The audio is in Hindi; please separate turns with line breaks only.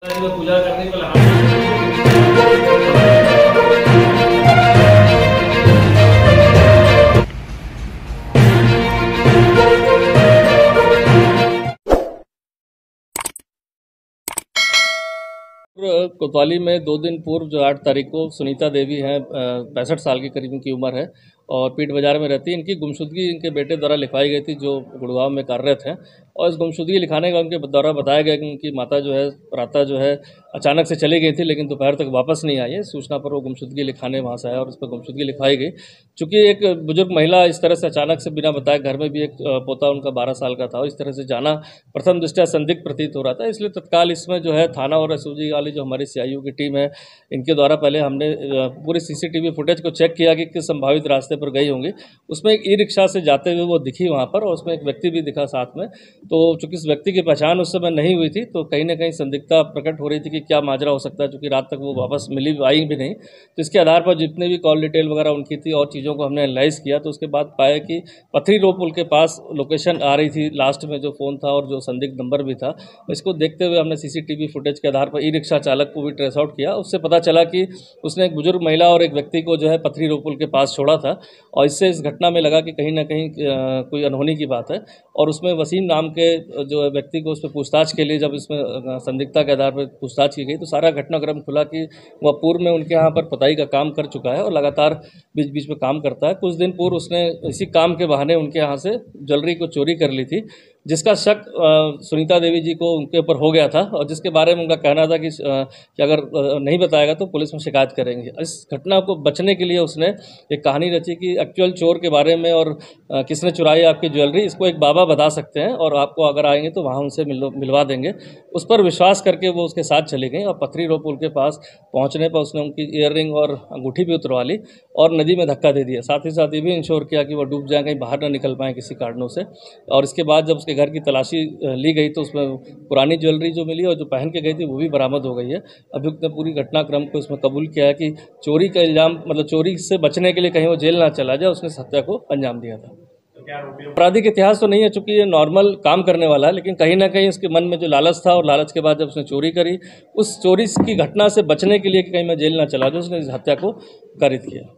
पूजा करने वाला कोतवाली में 2 दिन पूर्व जो 8 तारीख को सुनीता देवी हैं, 65 साल की करीब इनकी उम्र है और पीट बाजार में रहती है। इनकी गुमशुदगी इनके बेटे द्वारा लिखवाई गई थी जो गुड़गांव में कार्यरत हैं, और इस गुमशुदगी लिखाने का उनके द्वारा बताया गया कि उनकी माता जो है प्रातः जो है अचानक से चली गई थी, लेकिन दोपहर तक वापस नहीं आई है। सूचना पर वो गुमशुदगी लिखाने वहाँ से आया और उस पर गुमशुदगी लिखवाई गई। चूँकि एक बुजुर्ग महिला इस तरह से अचानक से बिना बताए, घर में भी एक पोता उनका 12 साल का था, इस तरह से जाना प्रथम दृष्टया संदिग्ध प्रतीत हो रहा था। इसलिए तत्काल इसमें जो है थाना और एसओजी वाली जो हमारी सीआईयू की टीम है, इनके द्वारा पहले हमने पूरी सीसीटीवी फुटेज को चेक किया कि किस संभावित रास्ते पर गई होंगी। उसमें एक ई रिक्शा से जाते हुए वो दिखी वहाँ पर, और उसमें एक व्यक्ति भी दिखा साथ में। तो चूंकि इस व्यक्ति की पहचान उस समय नहीं हुई थी, तो कहीं ना कहीं संदिग्धता प्रकट हो रही थी कि क्या माजरा हो सकता है, चूँकि रात तक वो वापस आई भी नहीं। तो इसके आधार पर जितने भी कॉल डिटेल वगैरह उनकी थी और चीज़ों को हमने एनालाइज किया, तो उसके बाद पाया कि पथरी रोड पुल के पास लोकेशन आ रही थी, लास्ट में जो फ़ोन था और जो संदिग्ध नंबर भी था। इसको देखते हुए हमने सीसीटीवी फुटेज के आधार पर ई रिक्शा चालक को भी ट्रेस आउट किया। उससे पता चला कि उसने एक बुजुर्ग महिला और एक व्यक्ति को जो है पथरी रोड पुल के पास छोड़ा था, और इससे इस घटना में लगा कि कहीं ना कहीं कोई अनहोनी की बात है। और उसमें वसीम नाम के जो व्यक्ति को उस पर पूछताछ के लिए जब इसमें संदिग्धता के आधार पर पूछताछ की गई, तो सारा घटनाक्रम खुला कि वह पूर्व में उनके यहाँ पर पताई का काम कर चुका है और लगातार बीच बीच में काम करता है। कुछ दिन पूर्व उसने इसी काम के बहाने उनके यहाँ से ज्वेलरी को चोरी कर ली थी, जिसका शक सुनीता देवी जी को उनके ऊपर हो गया था, और जिसके बारे में उनका कहना था कि अगर नहीं बताएगा तो पुलिस में शिकायत करेंगे। इस घटना को बचने के लिए उसने एक कहानी रची कि एक्चुअल चोर के बारे में और किसने चुराई आपकी ज्वेलरी, इसको एक बाबा बता सकते हैं और आपको अगर आएंगे तो वहाँ उनसे मिलवा देंगे। उस पर विश्वास करके वो उसके साथ चली गई, और पथरी रोड पुल के पास पहुँचने पर उसने उनकी ईयररिंग और अंगूठी भी उतरवा ली और नदी में धक्का दे दिया। साथ ही साथ ये भी इंश्योर किया कि वो डूब जाए, कहीं बाहर ना निकल पाएँ किसी कारणों से। और इसके बाद जब उसके घर की तलाशी ली गई तो उसमें पुरानी ज्वेलरी जो मिली और जो पहन के गई थी वो भी बरामद हो गई है। अभियुक्त ने पूरी घटनाक्रम को इसमें कबूल किया है कि चोरी का इल्ज़ाम, मतलब चोरी से बचने के लिए कहीं वो जेल ना चला जाए, उसने हत्या को अंजाम दिया था। आपराधिक इतिहास तो नहीं है, चूंकि ये नॉर्मल काम करने वाला है, लेकिन कहीं ना कहीं उसके मन में जो लालच था और लालच के बाद जब उसने चोरी करी, उस चोरी की घटना से बचने के लिए कि कहीं मैं जेल ना चला जाऊँ, उसने इस हत्या को कारित किया।